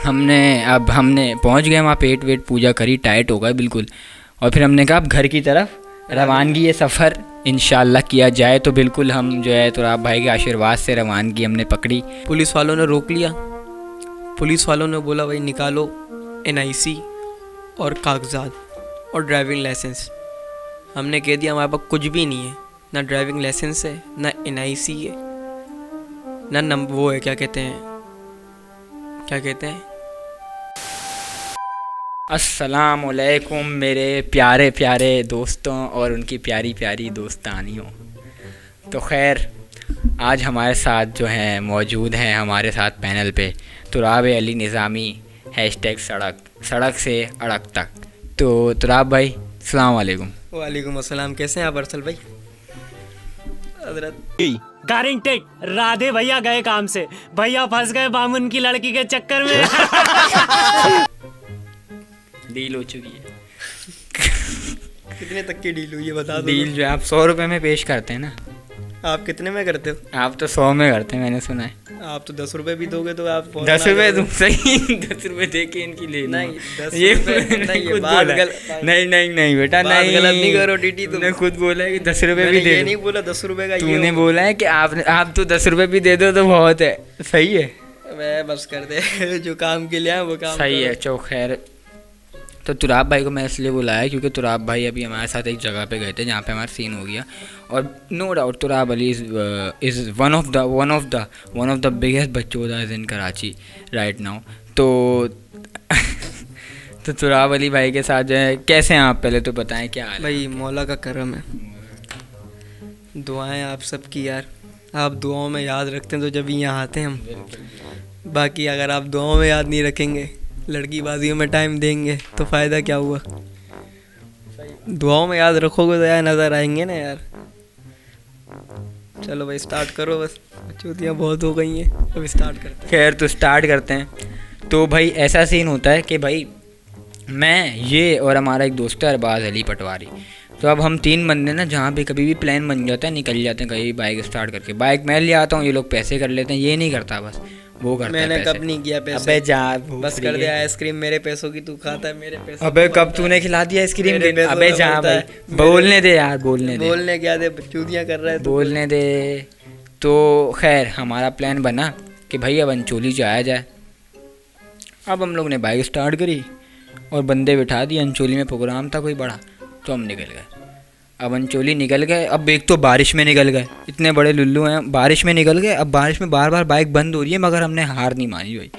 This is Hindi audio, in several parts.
हमने पहुंच गए वहाँ, पेट वेट पूजा करी, टाइट हो गए बिल्कुल। और फिर हमने कहा अब घर की तरफ रवानगी, ये सफ़र इंशाल्लाह किया जाए। तो बिल्कुल हम जो है तुराब भाई के आशीर्वाद से रवानगी हमने पकड़ी। पुलिस वालों ने रोक लिया। पुलिस वालों ने बोला भाई निकालो NIC और कागजात और ड्राइविंग लाइसेंस। हमने कह दिया हमारे पास कुछ भी नहीं है, ना ड्राइविंग लाइसेंस है, ना NIC है, ना वो है क्या कहते हैं। अस्सलामुअलैकुम मेरे प्यारे प्यारे दोस्तों और उनकी प्यारी प्यारी दोस्तानियों। तो खैर आज हमारे साथ जो हैं मौजूद हैं हमारे साथ पैनल पे तुराब अली निज़ामी सड़क से अड़क तक। तो तुराब भाई अस्सलाम वालेकुम। वालेकुम अस्सलाम। कैसे हैं आप अरसल भाई? हजरत गारिंग टेक राधे भैया गए काम से, भैया फंस गए बामुन की लड़की के चक्कर में। डील हो चुकी है। कितने तक की डील हुई है बता दो। डील जो है आप 100 रुपये में पेश करते हैं ना। आप कितने में करते हो? आप तो 100 में करते हैं, मैंने सुना है। आप तो 10 रुपये भी दोगे तो आप 10 रुपये दूँ सही? 10 रुपये दे के इनकी ले नहीं, ये नहीं बेटा नहीं, गलत नहीं करो टीटी। तुमने खुद बोला है कि 10 रुपये भी दे। नहीं बोला 10 रुपये का, तूने बोला है कि आप तो 10 रुपये भी दे दो तो बहुत है। सही है, मैं बस कर दे जो काम के लिए है वो काम सही है। चो खैर, तो तुराब भाई को मैं इसलिए बुलाया क्योंकि तुराब भाई अभी हमारे साथ एक जगह पे गए थे जहाँ पे हमारा सीन हो गया। और no doubt Turab Ali is one of the biggest बच्चोदाज इन कराची राइट नाउ। तो तुराब अली भाई के साथ जो है, कैसे हैं आप? पहले तो बताएं क्या हाल है? भाई मौला का करम है, दुआएं आप सबकी यार। आप दुआओं में याद रखते हैं तो जब यहाँ आते हैं हम। बाकी अगर आप दुआओं में याद नहीं रखेंगे, लड़की बाजियों में टाइम देंगे तो फ़ायदा क्या हुआ? दुआओं में याद रखोगे तो यार नज़र आएंगे ना यार। चलो भाई स्टार्ट करो, बस चूतियाँ बहुत हो गई हैं, अब स्टार्ट करते हैं। खैर तो स्टार्ट करते हैं। तो भाई ऐसा सीन होता है कि भाई मैं ये और हमारा एक दोस्त है अरबाज अली पटवारी, तो अब हम 3 बंदे ना जहाँ पे कभी भी प्लान बन जाता है निकल जाते हैं कहीं बाइक स्टार्ट करके। बाइक मैं ले आता हूँ, ये लोग पैसे कर लेते हैं। ये नहीं करता, बस वो करता है। मैंने कब नहीं किया पैसे? अबे जा, बस कर दे। आइसक्रीम मेरे पैसों की, तू खाता है मेरे पैसों। अबे कब तूने खिला दिया आइसक्रीम? अबे जा भाई, बोलने दे यार, बोलने क्या दे, चूतियाँ कर रहा है, बोलने दे। तो खैर हमारा प्लान बना कि भाई अब अंचोली जाया जाए। अब हम लोग ने बाइक स्टार्ट करी और बंदे बिठा दिए। अंचोली में प्रोग्राम था कोई बड़ा, तो हम निकल गए। अब अंचोली निकल गए। अब एक तो बारिश में निकल गए, इतने बड़े लुल्लू हैं, बारिश में निकल गए। अब बारिश में बार बार बाइक बंद हो रही है, मगर हमने हार नहीं मानी भाई।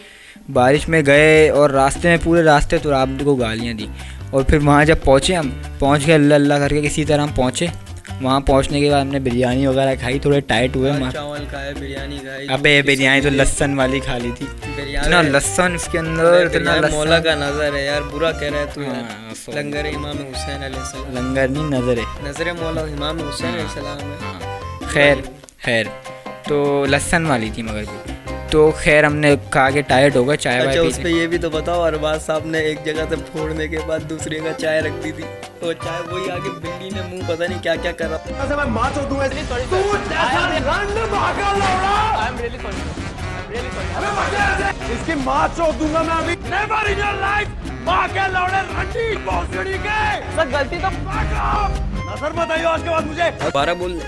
बारिश में गए और रास्ते में पूरे रास्ते तो आप को गालियाँ दी। और फिर वहाँ जब पहुँचे, हम पहुँच गए अल्लाह अल्लाह करके, किसी तरह हम पहुँचे। वहाँ पहुँचने के बाद हमने बिरयानी वगैरह खाई, थोड़े टाइट हुए। चावल खाए, बिरयानी खाई। अबे बिरयानी तो लहसन वाली खा ली थी, इतना लहसन इसके अंदर, इतना मौला का नजर है यार। बुरा कह रहा है तू यार। लंगर इमाम हुसैन अलैहिस्सलाम, लंगर नहीं नजर मौला इमाम हुसैन अलैहिस्सलाम है। खैर तो लहसन वाली थी मगर। तो खैर हमने खा के टायर्ड हो गए, चाय अच्छा उस पे ये भी तो बताओ, अरबाज साहब ने एक जगह से फोड़ने के बाद दूसरी जगह चाय रख दी थी, तो चाय वही आगे बिल्ली ने मुंह पता नहीं क्या क्या कर रहा इसकी माँ चोद दूंगा मैं अभी। नेवर इन योर लाइफ माँ के लौड़े रंडी भोसड़ी के। सर गलती तो नजर मत आइयो आज के बाद मुझे। दोबारा बोल दे।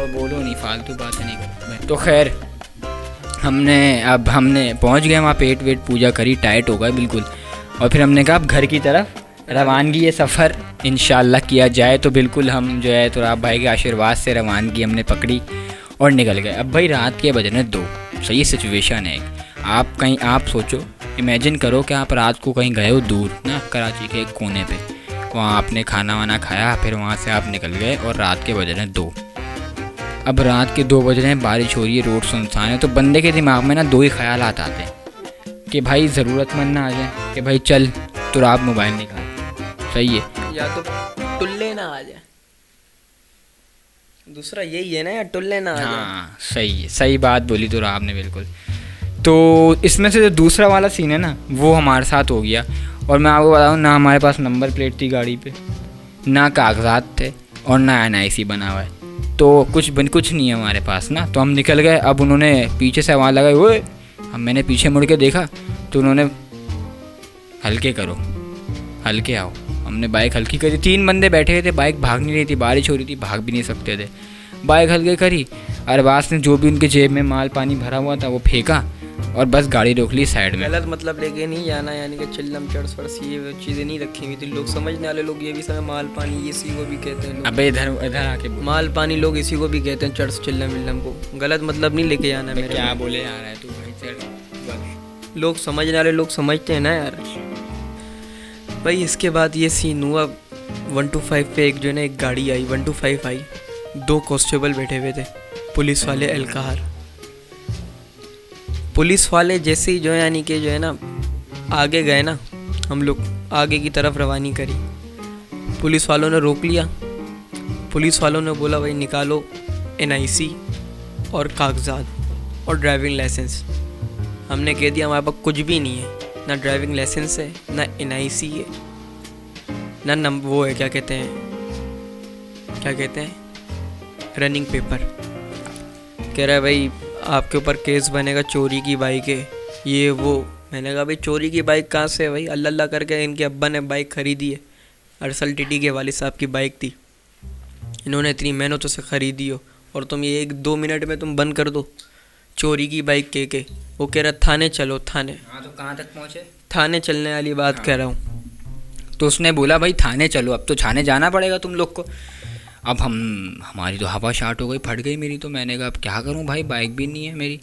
बोलो नहीं, फालतू बातें नहीं करो। तो खैर हमने पहुंच गए वहाँ, पेट वेट पूजा करी, टाइट हो गए बिल्कुल। और फिर हमने कहा अब घर की तरफ रवानगी, ये सफ़र इंशाल्लाह किया जाए। तो बिल्कुल हम जो है तुराब भाई के आशीर्वाद से रवानगी हमने पकड़ी और निकल गए। अब भाई रात के बजने 2, सही सिचुएशन है। आप सोचो, इमेजिन करो कि आप रात को कहीं गए हो दूर ना, कराची के एक कोने पे, वहाँ आपने खाना वाना खाया, फिर वहाँ से आप निकल गए और रात के बजने 2। अब रात के 2 बज रहे हैं, बारिश हो रही है, रोड सुनसान है। तो बंदे के दिमाग में ना 2 ही ख्याल आते हैं कि भाई ज़रूरतमंद ना आ जाए कि भाई चल तुराब मोबाइल निकाल, सही है, या तो टुल्ले ना आ जाए। दूसरा यही है ना यार, टुल्ले ना आ जाए। हाँ सही है, सही बात बोली तुराब ने बिल्कुल। तो इसमें से जो दूसरा वाला सीन है ना, वो हमारे साथ हो गया। और मैं आपको बताऊँ, ना हमारे पास नंबर प्लेट थी गाड़ी पे, ना कागजात थे और ना NIC बना हुआ है। तो कुछ नहीं है हमारे पास ना। तो हम निकल गए। अब उन्होंने पीछे से आवाज़ लगाई, ओए अब मैंने पीछे मुड़ के देखा तो उन्होंने हल्के करो, हल्के आओ। हमने बाइक हल्की करी, 3 बंदे बैठे हुए थे, बाइक भाग नहीं रही थी, बारिश हो रही थी, भाग भी नहीं सकते थे। बाइक हल्के करी, अरबाज ने जो भी उनके जेब में माल पानी भरा हुआ था वो फेंका और बस गाड़ी रोक ली साइड में। गलत मतलब लेके नहीं जाना, यानी कि चिल्लम चढ़ फर्स ये चीज़ें नहीं रखी हुई थी। लोग समझने वाले लोग ये भी समय माल पानी ये इसी को भी कहते हैं लोग। अबे इधर आके बोल। माल पानी लोग इसी को भी कहते हैं, चर्च चिल्लम विल्लम को। गलत मतलब नहीं लेके जाना मेरे। क्या बोले आ रहा है तू भाई, चल। लोग समझने वाले लोग समझते हैं ना यार भाई। इसके बाद ये सीन हुआ 125 पे एक जो है ना एक गाड़ी आई, 125 आई, 2 कांस्टेबल बैठे हुए थे, पुलिस वाले एलकाहार। पुलिस वाले जैसे ही जो है यानी कि जो है ना आगे गए ना, हम लोग आगे की तरफ रवानी करी। पुलिस वालों ने रोक लिया। पुलिस वालों ने बोला भाई निकालो NIC और कागजात और ड्राइविंग लाइसेंस। हमने कह दिया हमारे पास कुछ भी नहीं है, ना ड्राइविंग लाइसेंस है, ना NIC है, ना वो है क्या कहते हैं रनिंग पेपर। कह रहा है भाई आपके ऊपर केस बनेगा, चोरी की बाइक है ये वो। मैंने कहा भाई चोरी की बाइक कहाँ से है भाई? अल्लाह अल्लाह करके इनके अब्बा ने बाइक ख़रीदी है, अरसल टीटी के वालिद साहब की बाइक थी, इन्होंने इतनी मेहनतों से ख़रीदी हो और तुम ये 1-2 मिनट में तुम बंद कर दो चोरी की बाइक के। वो कह रहा थाने चलो, थाने। हाँ तो कहाँ तक पहुँचे? थाने चलने वाली बात कह रहा हूँ। तो उसने बोला भाई थाने चलो, अब तो थाने जाना पड़ेगा तुम लोग को। अब हमारी तो हवा शार्ट हो गई, फट गई मेरी। तो मैंने कहा अब क्या करूं भाई, बाइक भी नहीं है मेरी।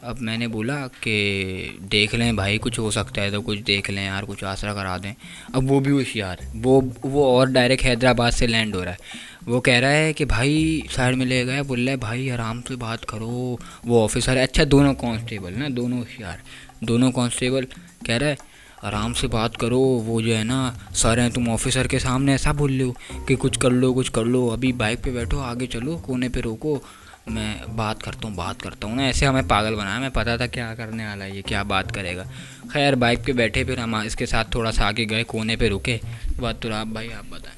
अब मैंने बोला कि देख लें भाई, कुछ हो सकता है तो कुछ देख लें यार, कुछ आसरा करा दें। अब वो भी होशियार, वो और डायरेक्ट हैदराबाद से लैंड हो रहा है। वो कह रहा है कि भाई साइड में ले गया, बोल रहा है भाई आराम से बात करो, वो ऑफिसर है। अच्छा दोनों कांस्टेबल ना, दोनों होशियार, दोनों कांस्टेबल। कह रहा है आराम से बात करो, वो जो है ना सर हैं, तुम ऑफिसर के सामने ऐसा बोल रहे हो कि कुछ कर लो कुछ कर लो, अभी बाइक पे बैठो, आगे चलो, कोने पे रोको, मैं बात करता हूँ ना। ऐसे हमें पागल बनाया, मैं पता था क्या करने वाला है ये, क्या बात करेगा। खैर बाइक पे बैठे, फिर हम इसके साथ थोड़ा सा आगे गए, कोने पे रुके। बात तो आप भाई आप बताएं।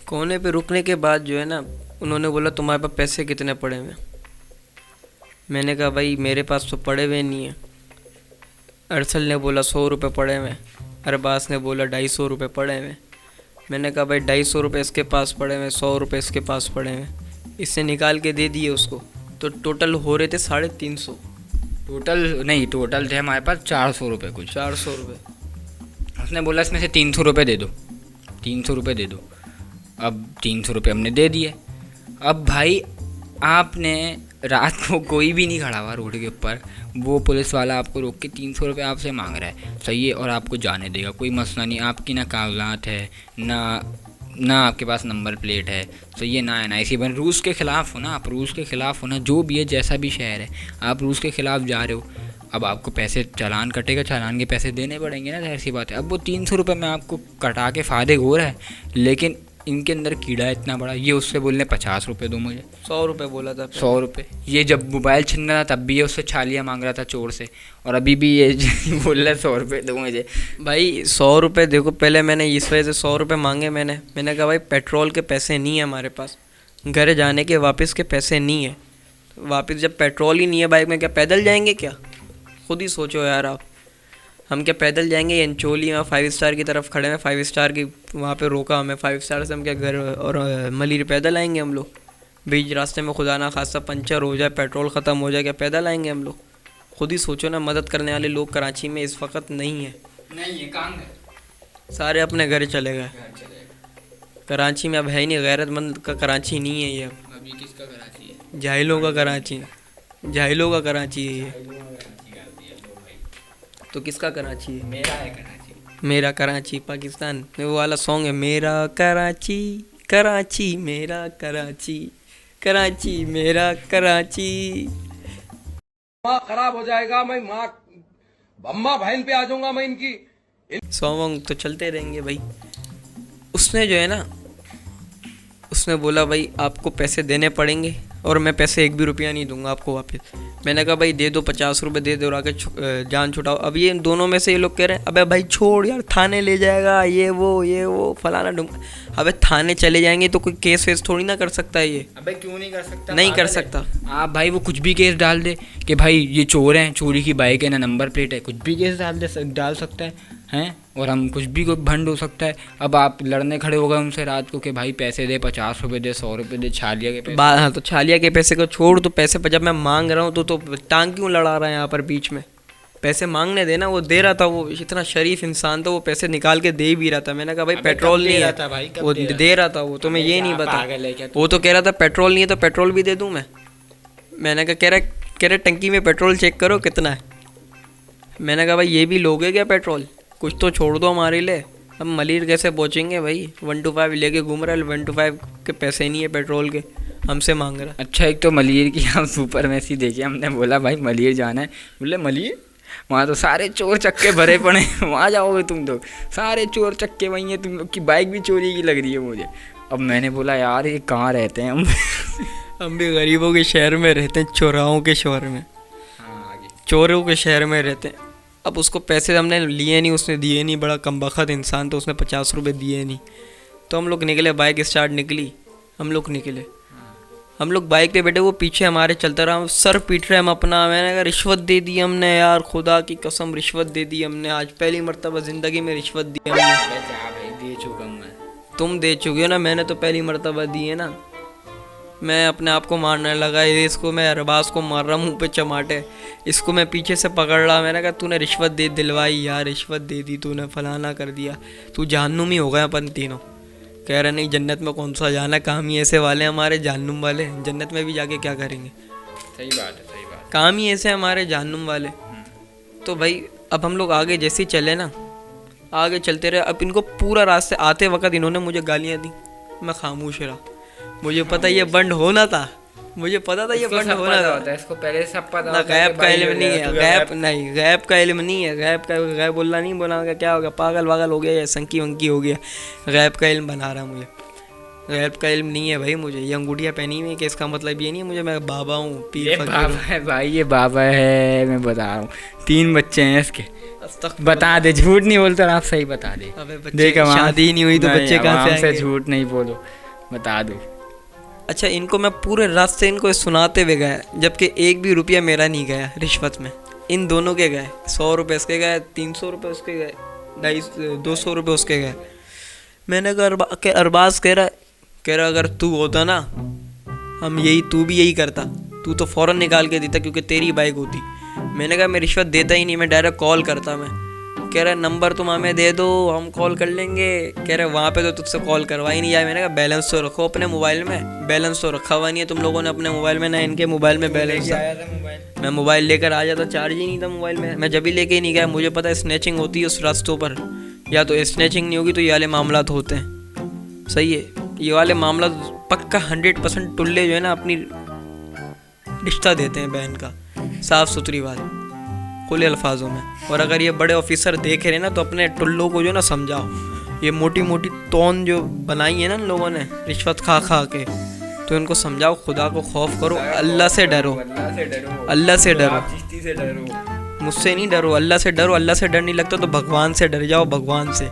कोने पे रुकने के बाद जो है ना उन्होंने बोला तुम्हारे पास पैसे कितने पड़े हुए? मैंने कहा भाई मेरे पास तो पड़े हुए नहीं है। अरसल ने बोला 100 रुपये पड़े हुए। अरबाज ने बोला 250 रुपये पड़े हुए। मैंने कहा भाई 250 रुपये इसके पास पड़े हुए, 100 रुपये इसके पास पड़े हुए। इससे निकाल के दे दिए उसको, तो टोटल हो रहे थे 350। टोटल थे हमारे पास 400 रुपये कुछ। 400 रुपये। उसने बोला इसमें से 300 रुपये दे दो, 300 रुपये दे दो। अब 300 रुपये हमने दे दिए। अब भाई आपने रात को कोई भी नहीं खड़ा हुआ रोड के ऊपर, वो पुलिस वाला आपको रोक के 300 रुपये आपसे मांग रहा है, सही है, और आपको जाने देगा, कोई मसला नहीं। आपकी ना कागजात है, ना आपके पास नंबर प्लेट है, सही है, ना NIC बन। रूल्स के ख़िलाफ़ हो ना आप, रूल्स के ख़िलाफ़ हो ना, जो भी है जैसा भी शहर है, आप रूल्स के ख़िलाफ़ जा रहे हो। अब आपको पैसे चालान कटेगा, चालान के पैसे देने पड़ेंगे ना, जाहिर सी बात है। अब वो 300 रुपये में आपको कटा के फ़ायदे हो रहा है, लेकिन इनके अंदर कीड़ा इतना बड़ा। ये उससे बोलने 50 रुपये दो मुझे, 100 रुपये बोला था। 100 रुपये। ये जब मोबाइल छीन रहा था तब भी ये उससे छालियाँ मांग रहा था चोर से, और अभी भी ये बोल रहा है 100 रुपये दो मुझे। भाई 100 रुपये देखो, पहले मैंने इस वजह से 100 रुपये मांगे। मैंने कहा भाई पेट्रोल के पैसे नहीं है हमारे पास, घर जाने के वापस के पैसे नहीं है। वापस जब पेट्रोल ही नहीं है बाइक में, क्या पैदल जाएंगे क्या? खुद ही सोचो यार आप, हम क्या पैदल जाएंगे? अंचोली में 5 स्टार की तरफ खड़े हैं, 5 स्टार की वहाँ पे रोका हमें, 5 स्टार से हम क्या घर और मलिर पैदल आएंगे हम लोग? बीच रास्ते में खुदा ना खासा पंचर हो जाए, पेट्रोल ख़त्म हो जाए, क्या पैदल आएंगे हम लोग? खुद ही सोचो ना, मदद करने वाले लोग कराची में इस वक्त नहीं है। नहीं ये काम है, सारे अपने घर चले गए। कराची में अब है ही नहीं, गैरतमंद का कराची नहीं है ये। अभी किसका कराची है? जाहिलों का कराची, जाहिलों का कराची है ये। तो किसका कराची है? मेरा है कराची, मेरा कराची पाकिस्तान। वो वाला सॉन्ग है, मेरा कराची कराची मेरा कराची, कराची मेरा कराची। माँ खराब हो जाएगा, मैं माँ अम्मा बहन पे आ जाऊंगा मैं इनकी। सॉन्ग तो चलते रहेंगे भाई। उसने जो है ना, उसने बोला भाई आपको पैसे देने पड़ेंगे और मैं पैसे 1 भी रुपया नहीं दूंगा आपको वापस। मैंने कहा भाई दे दो 50 रुपये दे दो और आके जान छुटाओ। अब ये दोनों में से ये लोग कह रहे हैं अबे भाई छोड़ यार, थाने ले जाएगा, ये वो फलाना ढूंढ। अबे थाने चले जाएंगे तो कोई केस वेस थोड़ी ना कर सकता है ये। अबे क्यों नहीं कर सकता? नहीं कर सकता। आप भाई वो कुछ भी केस डाल दे कि भाई ये चोर हैं, चोरी की बाइक है ना नंबर प्लेट है, कुछ भी केस डाल सकता है हैं, और हम कुछ भी कोई भंड हो सकता है। अब आप लड़ने खड़े हो गए उनसे रात को कि भाई पैसे दे, 50 रुपये दे, 100 रुपये दे, छालिया के पैसे। हाँ तो छालिया के पैसे को छोड़, तो पैसे पर जब मैं मांग रहा हूँ तो टांग क्यों लड़ा रहा है यहाँ पर बीच में? पैसे मांगने देना। वो दे रहा था, वो इतना शरीफ इंसान था, वो पैसे निकाल के दे भी रहा था। मैंने कहा भाई पेट्रोल नहीं है, वो दे रहा था वो, तो मैं ये नहीं बता। वो तो कह रहा था पेट्रोल नहीं है तो पेट्रोल भी दे दूँ मैं। मैंने कहा कह रहे टंकी में पेट्रोल चेक करो कितना है। मैंने कहा भाई ये भी लोगे क्या पेट्रोल? कुछ तो छोड़ दो हमारे लिए। अब मलिर कैसे पहुँचेंगे भाई? 125 लेके घूम रहा है, 125 के पैसे नहीं है पेट्रोल के, हमसे मांग रहा। अच्छा एक तो मलिर की हम सुपर मैसी देखे, हमने बोला भाई मलिर जाना है, बोले मलिर वहाँ तो सारे चोर चक्के भरे पड़े हैं, वहाँ जाओगे तुम तो सारे चोर चक्के वहीं हैं, तुम लोग की बाइक भी चोरी की लग रही है मुझे। अब मैंने बोला यार ये कहाँ रहते हैं हम भी गरीबों के शहर में रहते हैं, चोराओं के शहर में। हाँ आगे चोरों के शहर में रहते हैं। अब उसको पैसे हमने लिए नहीं, उसने दिए नहीं, बड़ा कमबख्त इंसान तो उसने 50 रुपये दिए नहीं। तो हम लोग निकले, बाइक स्टार्ट निकली, हम लोग निकले। हम लोग बाइक पे बैठे, वो पीछे हमारे चलता रहा, सर पीट रहे हम अपना। मैंने कहा रिश्वत दे दी हमने यार, खुदा की कसम रिश्वत दे दी हमने, आज पहली मरतबा ज़िंदगी में रिश्वत दी हमने। भाई दे चुका हूँ मैं। तुम दे चुके हो ना, मैंने तो पहली मरतबा दी है ना। मैं अपने आप को मारने लगा, इसको मैं अरबाज को मार रहा मुँह पे चमाटे, इसको मैं पीछे से पकड़ रहा। मैंने कहा तूने रिश्वत दे दिलवाई यार, रिश्वत दे दी तूने, फलाना कर दिया, तू जहन्नुम ही हो गया अपन तीनों। कह रहे नहीं जन्नत में कौन सा जाना, काम ही ऐसे वाले हमारे जहन्नुम वाले, जन्नत में भी जाके क्या करेंगे? सही बात है, सही बात। काम ही ऐसे हमारे जहन्नुम वाले। तो भाई अब हम लोग आगे जैसे ही चले ना, आगे चलते रहे। अब इनको पूरा रास्ते आते वक्त इन्होंने मुझे गालियाँ दी, मैं खामोश रहा। मुझे पता ये बंद होना था, मुझे पता था ये बंद होना था। इसको पहले सब पता ना गैप का इल्म नहीं है, गैप का इल्म नहीं है, गैप बोलना नहीं, बोला क्या हो गया, पागल वागल हो गया या संकी वंकी हो गया, गैप का इल्म बना रहा मुझे। गैप का इल्म नहीं है भाई मुझे। ये अंगूठियाँ पहनी हुई है कि इसका मतलब ये नहीं है मुझे मैं बाबा हूँ, पीर फकीर हूँ। है भाई, ये बाबा है, मैं बता रहा हूँ 3 बच्चे हैं इसके। बता दे, झूठ नहीं बोलता, आप सही बता दे। देखा शादी नहीं हुई तो बच्चे कहाँ से आएंगे? झूठ नहीं बोलो, बता दो। अच्छा इनको मैं पूरे रास्ते इनको सुनाते हुए गया, जबकि 1 भी रुपया मेरा नहीं गया रिश्वत में। इन दोनों के गए, 100 रुपये उसके गए, 300 रुपये उसके गए, 200 रुपये उसके गए। मैंने कहा अरबाज कह रहा अगर तू होता ना, तू भी यही करता, तू तो फ़ौरन निकाल के देता क्योंकि तेरी बाइक होती। मैंने कहा मैं रिश्वत देता ही नहीं, मैं डायरेक्ट कॉल करता मैं। कह रहा नंबर तुम हमें दे दो, हम कॉल कर लेंगे। कह रहे वहाँ पे तो तुझसे कॉल करवा ही नहीं जाए। मैंने कहा बैलेंस तो रखो अपने मोबाइल में, बैलेंस तो रखा हुआ नहीं है तुम लोगों ने अपने मोबाइल में, ना इनके मोबाइल में बैलेंस था। मैं मोबाइल लेकर आ जाता, चार्ज ही नहीं था मोबाइल में। मैं जब ही लेके ही नहीं गया, मुझे पता है स्नैचिंग होती है उस रास्तों पर, या तो स्नैचिंग नहीं होगी तो ये वाले मामला होते हैं। सही है, ये वाले मामला पक्का 100% टुल्ले जो है ना अपनी रिश्ता देते हैं बहन का, साफ़ सुथरी बात खुले अल्फाजों में। और अगर ये बड़े ऑफिसर देख रहे ना तो अपने टुल्लों को जो ना समझाओ, ये मोटी मोटी तौन जो बनाई है ना इन लोगों ने रिश्वत खा के, तो इनको समझाओ खुदा को खौफ करो, अल्लाह से डरो, अल्लाह से डरो, मुझसे नहीं डरो, अल्लाह से डरो। अल्लाह से डर नहीं लगता तो भगवान से डर जाओ, भगवान से।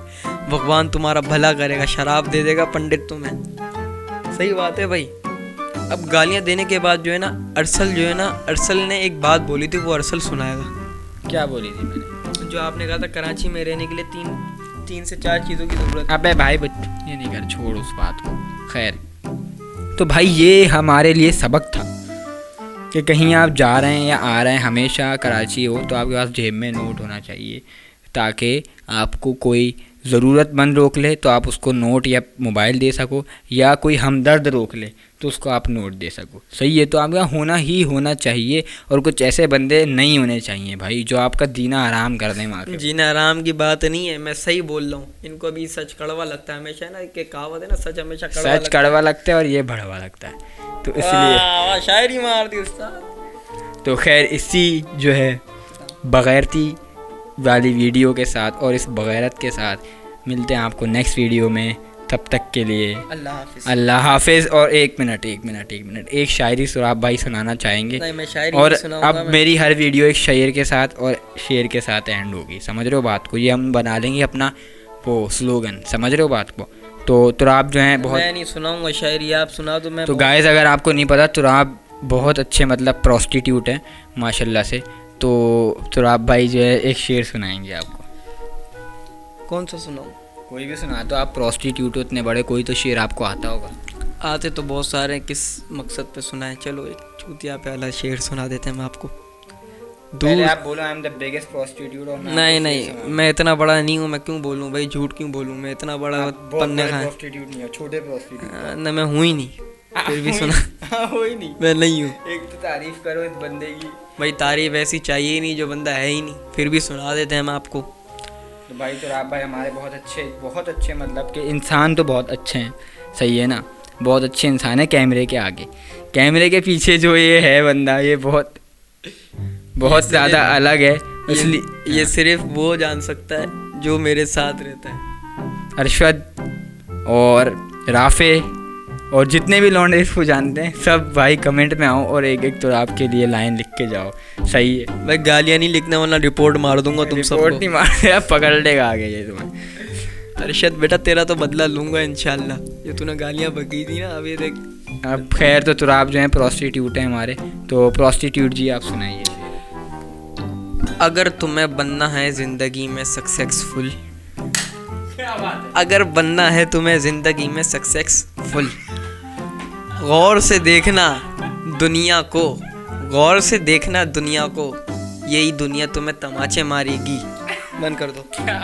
भगवान तुम्हारा भला करेगा, शराब दे देगा पंडित तुम्हें। सही बात है भाई। अब गालियाँ देने के बाद जो है ना अरसल ने एक बात बोली थी, वो अरसल सुनाएगा। क्या बोली थी मैंने? जो आपने कहा था कराची में रहने के लिए 3 से 4 चीज़ों की ज़रूरत है। अबे भाई ये नहीं कर, छोड़ उस बात को। खैर तो भाई ये हमारे लिए सबक था कि कहीं आप जा रहे हैं या आ रहे हैं, हमेशा कराची हो तो आपके पास जेब में नोट होना चाहिए, ताकि आपको कोई ज़रूरतमंद रोक ले तो आप उसको नोट या मोबाइल दे सको, या कोई हमदर्द रोक ले तो उसको आप नोट दे सको। सही है, तो आपका होना चाहिए। और कुछ ऐसे बंदे नहीं होने चाहिए भाई जो आपका जीना आराम कर दें। वहाँ जीना आराम की बात नहीं है, मैं सही बोल रहा हूँ। इनको अभी सच कड़वा लगता है हमेशा ना, कि कहावत है ना, सच हमेशा कड़वा लगता है और ये भड़वा लगता है, तो इसलिए शायरी मार दी उस्ताद। तो खैर इसी जो है बगैरती वाली वीडियो के साथ और इस बगैरत के साथ मिलते हैं आपको नेक्स्ट वीडियो में। तब तक के लिए अल्लाह हाफिज़। अल्लाह हाफिज़। और एक मिनट एक शायरी सुराब भाई सुनाना चाहेंगे। नहीं, मैं शायरी और नहीं सुनाऊंगा। अब मेरी हर वीडियो एक शायर के साथ और शेर के साथ एंड होगी, समझ रहे हो बात को? ये हम बना लेंगे अपना वो स्लोगन, समझ रहे हो बात को? तो तुराब जो है बहुत, मैं नहीं सुनाऊंगा शायरी, आप सुना दो। मैं तो गाइस अगर आपको नहीं पता तुराब बहुत अच्छे मतलब प्रोस्टिट्यूट हैं माशाल्लाह से। तो तुराब भाई जो है एक शेर सुनाएंगे आपको। कौन सा सुनाऊं? कोई भी सुना, तो आप प्रोस्टिट्यूट हो इतने बड़े, कोई तो शेर आपको आता होगा। आते तो बहुत सारे हैं, किस मकसद पे सुनाएं? चलो एक चूतिया पे वाला शेर सुना देते हैं मैं आपको। पहले दूर आप बोलो I am the biggest prostitute. और नहीं, मैं इतना बड़ा नहीं हूँ। मैं क्यों बोलूँ भाई, झूठ क्यों बोलूँ? मैं इतना बड़ा पन्ने का प्रोस्टिट्यूट नहीं हो, छोटे प्रोस्टिट्यूट। ना, मैं हूँ ही नहीं, फिर भी सुना। कोई नहीं, मैं नहीं हूँ एक तो तारीफ करो इस बंदे की। भाई, तारीफ ऐसी चाहिए ही नहीं जो बंदा है ही नहीं, फिर भी सुना देते हैं हम आपको। तो भाई तुराब भाई हमारे बहुत अच्छे मतलब कि इंसान तो बहुत अच्छे हैं, सही है ना? बहुत अच्छे इंसान है कैमरे के आगे। कैमरे के पीछे जो ये है बंदा, ये बहुत ज़्यादा अलग है। इसलिए ये सिर्फ वो जान सकता है जो मेरे साथ रहता है। अरशद और राफे और जितने भी लौंडे इसको जानते हैं सब भाई कमेंट में आओ और एक तुराब के लिए लाइन लिख के जाओ, सही है? मैं गालियाँ नहीं लिखने वाला, रिपोर्ट मार दूंगा तुम सबको। रिपोर्ट नहीं मार, पकड़ लेगा आगे ये तुम्हें। अरशद बेटा, तेरा तो बदला लूंगा इंशाल्लाह। ये तूने गालियाँ बकी थी ना, अब ये देख। अब खैर, तो तुराब जो है प्रोस्टिट्यूट है हमारे, तो प्रोस्टिट्यूट जी आप सुनाइए। अगर तुम्हें बनना है जिंदगी में सक्सेसफुल, अगर बनना है तुम्हें जिंदगी में सक्सेसफुल, गौर से देखना दुनिया को, गौर से देखना दुनिया को, यही दुनिया तुम्हें तमाचे मारेगी। बंद कर दो। क्या